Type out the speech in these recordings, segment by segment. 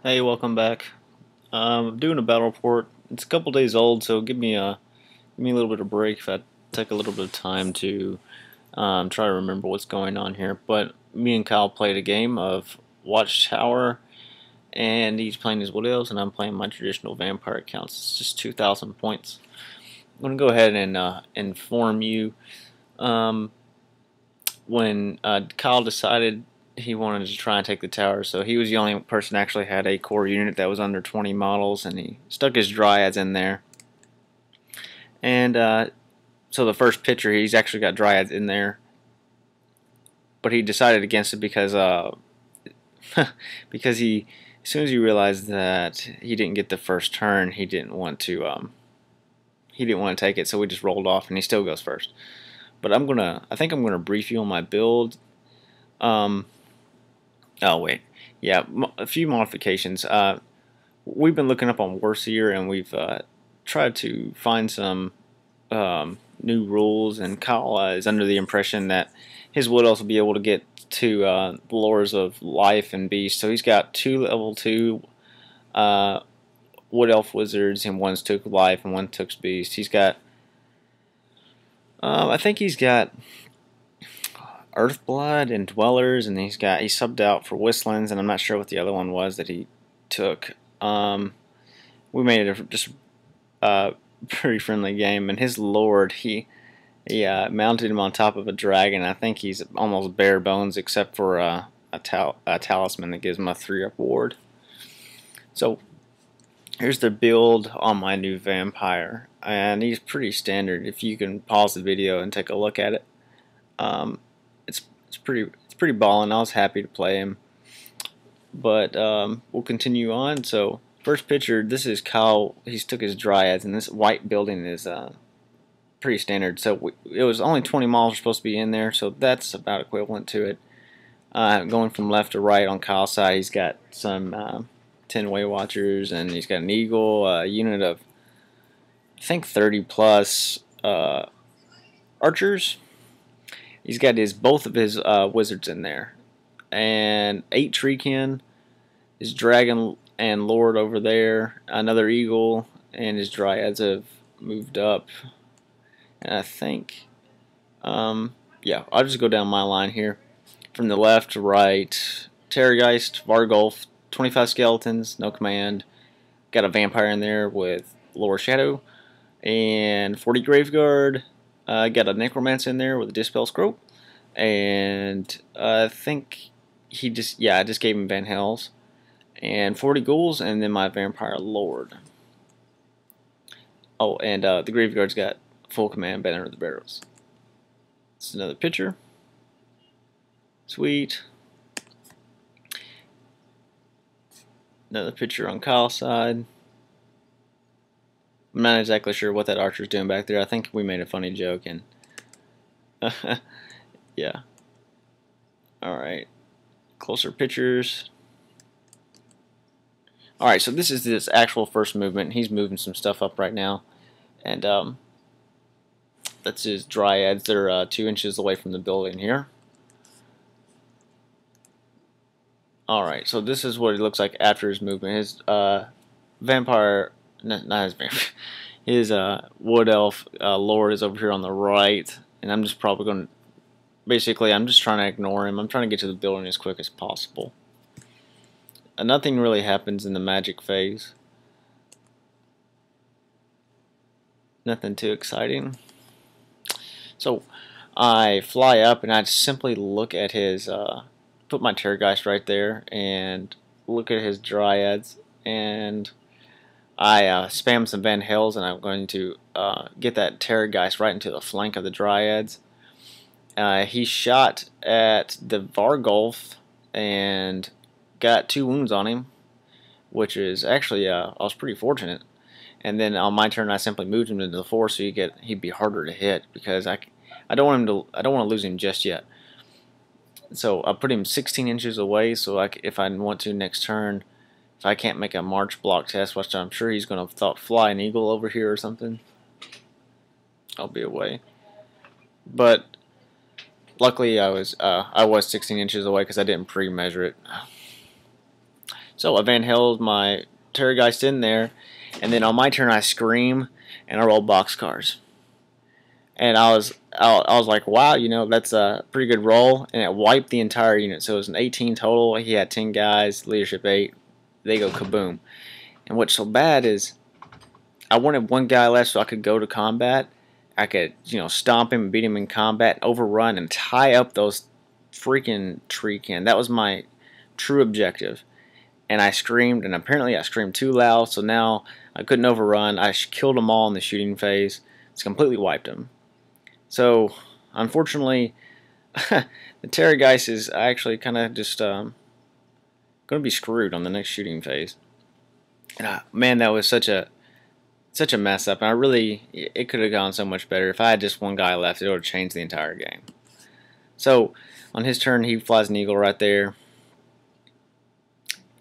Hey, welcome back. I'm doing a battle report. It's a couple days old, so give me a little bit of break if I take a little bit of time to try to remember what's going on here. But me and Kyle played a game of Watchtower, and he's playing his Wood Elves, and I'm playing my traditional vampire accounts. It's just 2,000 points. I'm gonna go ahead and inform you. Um, when Kyle decided he wanted to try and take the tower, so he was the only person that actually had a core unit that was under 20 models, and he stuck his dryads in there. And so the first picture, he's actually got dryads in there, but he decided against it because because he as soon as he realized that he didn't get the first turn, he didn't want to take it, so we just rolled off, and he still goes first. But I think I'm gonna brief you on my build. Um, oh wait, yeah, a few modifications. We've been looking up on Warseer, and we've tried to find some new rules. And Kyle is under the impression that his wood elves will be able to get to the lores of life and beast. So he's got two level 2 uh, wood elf wizards, and one's took life and one took beast. He's got I think he's got Earthblood and Dwellers, and he subbed out for Whistlings, and I'm not sure what the other one was that he took. We made it just pretty friendly game, and his lord, he mounted him on top of a dragon. I think he's almost bare bones except for a talisman that gives him a 3-up ward. So here's the build on my new vampire, and he's pretty standard. If you can pause the video and take a look at it, um, it's pretty ballin'. I was happy to play him, but we'll continue on. So first picture, this is Kyle. He's took his dryads, and this white building is pretty standard. So it was only 20 miles supposed to be in there, so that's about equivalent to it. Going from left to right on Kyle's side, he's got some 10 Way Watchers, and he's got an Eagle, a unit of I think 30 plus archers. He's got both of his wizards in there, and 8 Treekin, his dragon and lord over there, another Eagle, and his dryads have moved up. And I think, yeah, I'll just go down my line here. From the left to right, Terrorgeist, Vargulf, 25 skeletons, no command. Got a vampire in there with Lower Shadow, and 40 Graveguard. Got a Necromancer in there with a Dispel Scroll. And I think I just gave him Van Hells. And 40 Ghouls, and then my Vampire Lord. Oh, and the Graveguard's got full command Banner of the Barrows. This is another picture. Sweet. Another picture on Kyle's side. I'm not exactly sure what that archer's doing back there. I think we made a funny joke, and yeah. Alright. Closer pictures. Alright, so this is this actual first movement. He's moving some stuff up right now. And that's his dryads. They're 2 inches away from the building here. Alright, so this is what it looks like after his movement. His vampire, not his vampire, his wood elf lord is over here on the right. And I'm just probably going to, basically, I'm just trying to ignore him. I'm trying to get to the building as quick as possible. Nothing really happens in the magic phase. Nothing too exciting. So I fly up and I simply look at his, put my Terrorgeist right there and look at his dryads, and I spam some Van Hells, and I'm going to get that Terrorgeist right into the flank of the dryads. He shot at the Vargulf and got 2 wounds on him, which is actually I was pretty fortunate. And then on my turn, I simply moved him into the 4, so he'd be harder to hit, because I don't want to lose him just yet. So I put him 16 inches away, so if I want to next turn, if I can't make a March block test, which I'm sure he's going to fly an Eagle over here or something, I'll be away. But luckily I was 16 inches away because I didn't pre-measure it. So I Van Held my Terrorgeist in there, and then on my turn I scream and I roll boxcars. And I was like, wow, you know, that's a pretty good roll, and it wiped the entire unit. So it was an 18 total. He had 10 guys, leadership 8. They go kaboom. And what's so bad is I wanted one guy left so I could go to combat. I could, you know, stomp him, beat him in combat, overrun, and tie up those freaking tree can. That was my true objective. And I screamed, and apparently I screamed too loud, so now I couldn't overrun. I killed them all in the shooting phase. It's completely wiped them. So, unfortunately, the Terrorgeist is actually kind of just going to be screwed on the next shooting phase. And man, that was such a mess up. And it could have gone so much better. If I had just one guy left, it would have changed the entire game. So, on his turn, he flies an eagle right there.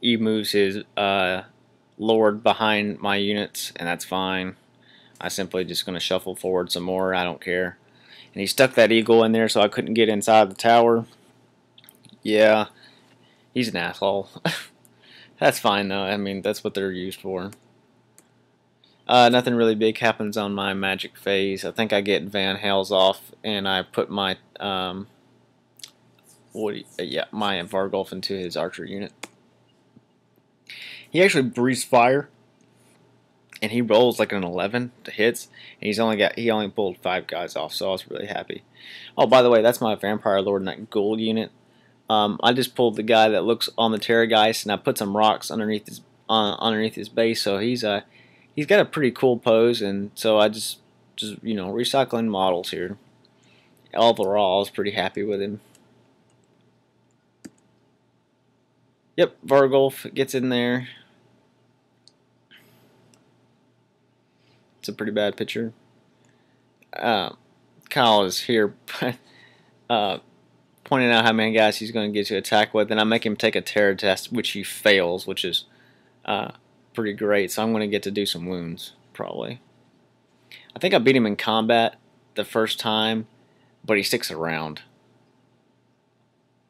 He moves his Lord behind my units, and that's fine. I simply just going to shuffle forward some more. I don't care. And he stuck that eagle in there so I couldn't get inside the tower. Yeah, he's an asshole. That's fine though. I mean, that's what they're used for. Nothing really big happens on my magic phase. I think I get Van Hales off, and I put my my Vargulf into his archer unit. He actually breathes fire, and he rolls like an 11 to hits, and he only pulled 5 guys off, so I was really happy. Oh, by the way, that's my Vampire Lord in that gold unit. I just pulled the guy that looks on the Terrorgeist, and I put some rocks underneath his base, so he's got a pretty cool pose, and so I just you know, recycling models here. Overall, I was pretty happy with him. Yep, Vargulf gets in there. It's a pretty bad picture. Kyle is here pointing out how many guys he's going to get to attack with, and I make him take a terror test, which he fails, which is pretty great. So I'm going to get to do some wounds, probably. I think I beat him in combat the first time, but he sticks around.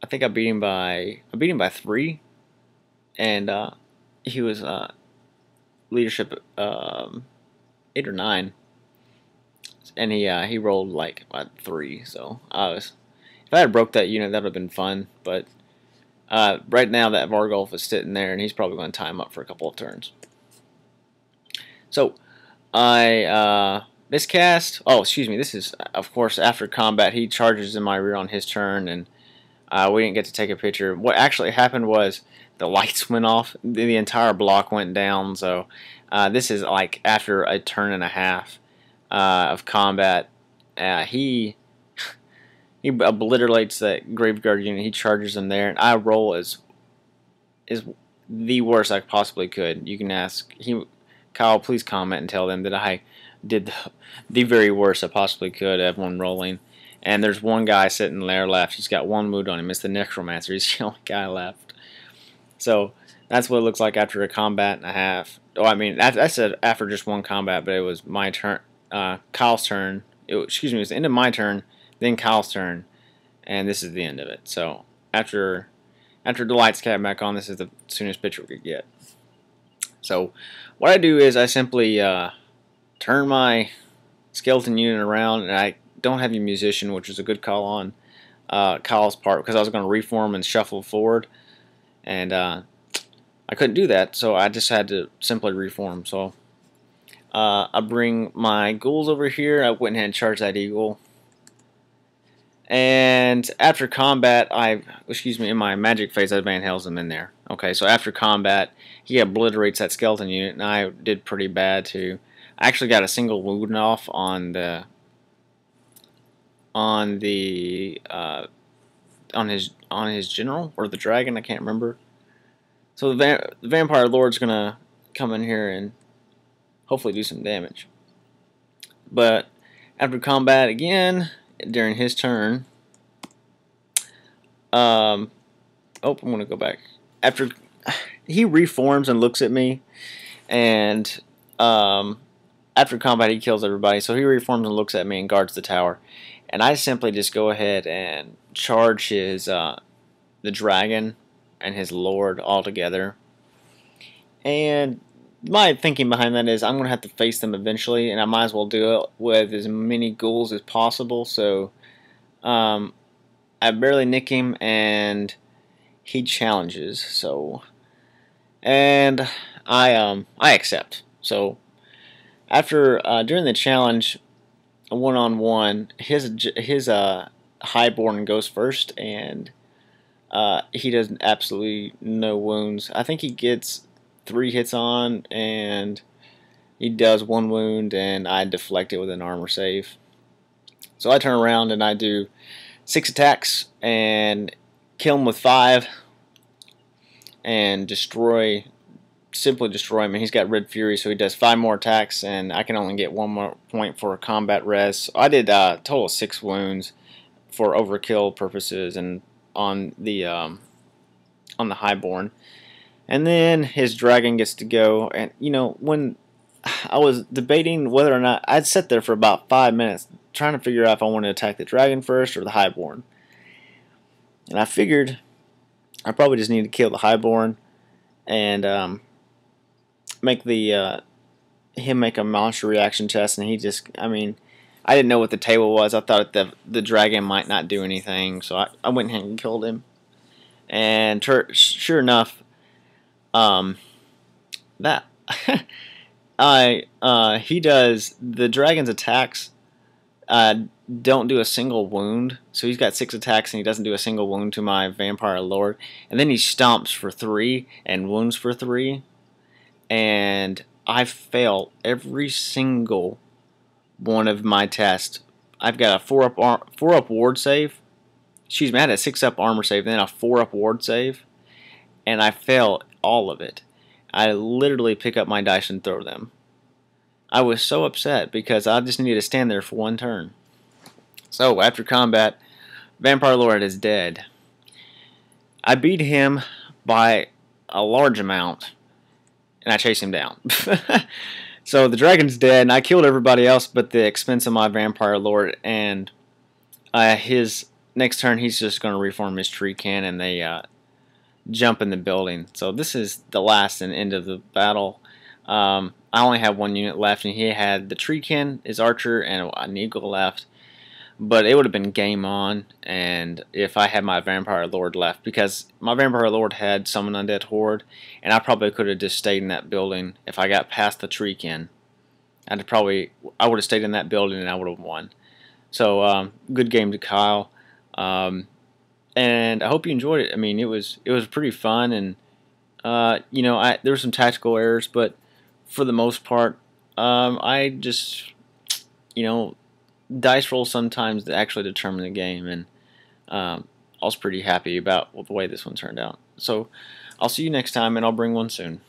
I think I beat him by 3, and he was leadership 8 or 9, and he rolled like 3. So if I had broke that unit, that would have been fun. But right now that Vargulf is sitting there, and he's probably going to tie him up for a couple of turns. So I miscast. Oh, excuse me. This is of course after combat. He charges in my rear on his turn, and we didn't get to take a picture. What actually happened was the lights went off. The entire block went down. So this is like after a turn and a half of combat. He obliterates that Graveguard unit. He charges them there, and I roll is the worst I possibly could. You can ask Kyle, please comment and tell them that I did the very worst I possibly could. Everyone rolling, and there's one guy sitting there left. He's got 1 wound on him. It's the Necromancer. He's the only guy left. So that's what it looks like after a combat and a half. Oh, I mean, I said after just 1 combat, but it was my turn, Kyle's turn. It was the end of my turn, then Kyle's turn, and this is the end of it. So after the lights came back on, this is the soonest picture we could get. So what I do is I simply turn my skeleton unit around, and I don't have a musician, which was a good call on Kyle's part, because I was going to reform and shuffle forward, and I couldn't do that, so I just had to simply reform. So I bring my ghouls over here. I went ahead and charged that eagle. And after combat, in my magic phase, I Van Helsed him in there. Okay, so after combat, he obliterates that skeleton unit, and I did pretty bad too. I actually got a single wound off on his general or the dragon. I can't remember. So the Vampire Lord's gonna come in here and hopefully do some damage. But after combat again, during his turn, I'm gonna go back. After he reforms and looks at me, and after combat he kills everybody. So he reforms and looks at me and guards the tower, and I simply just go ahead and charge his the dragon and his lord all together. And my thinking behind that is I'm going to have to face them eventually, and I might as well do it with as many ghouls as possible. So um, I barely nick him, and he challenges. So and I accept. So after during the challenge, one-on-one, his highborn goes first, and he does absolutely no wounds. I think he gets 3 hits on, and he does 1 wound, and I deflect it with an armor save. So I turn around and I do 6 attacks and kill him with 5 and simply destroy him. And he's got Red Fury, so he does 5 more attacks, and I can only get 1 more point for combat res. So I did a total of 6 wounds for overkill purposes and on the highborn. And then his dragon gets to go, and when I was debating whether or not, I'd sit there for about 5 minutes trying to figure out if I wanted to attack the dragon first or the highborn. And I figured I probably just need to kill the highborn and make him make a monster reaction test, and he just, I didn't know what the table was. I thought the dragon might not do anything, so I went ahead and killed him. And sure enough, that he does the dragon's attacks. Don't do a single wound, so he's got 6 attacks and he doesn't do a single wound to my vampire lord. And then he stomps for 3 and wounds for 3, and I fail every single one of my tests. I've got a 4-up ward save. Excuse me, I had a 6-up armor save, then a 4-up ward save, and I fail all of it. I literally pick up my dice and throw them. I was so upset because I just needed to stand there for 1 turn. So after combat, Vampire Lord is dead. I beat him by a large amount, and I chase him down. So the dragon's dead, and I killed everybody else but the expense of my Vampire Lord. And his next turn, he's just going to reform his tree can, and they jump in the building. So this is the last and end of the battle. I only have 1 unit left, and he had the treekin, his archer, and an eagle left. But it would have been game on, and if I had my Vampire Lord left, because my Vampire Lord had Summon Undead Horde, and I probably could have just stayed in that building if I got past the treekin. I would have stayed in that building and I would have won. So good game to Kyle, and I hope you enjoyed it. It was pretty fun, and there were some tactical errors, but for the most part, I just dice rolls sometimes that actually determine the game, and I was pretty happy about the way this one turned out. So I'll see you next time, and I'll bring one soon.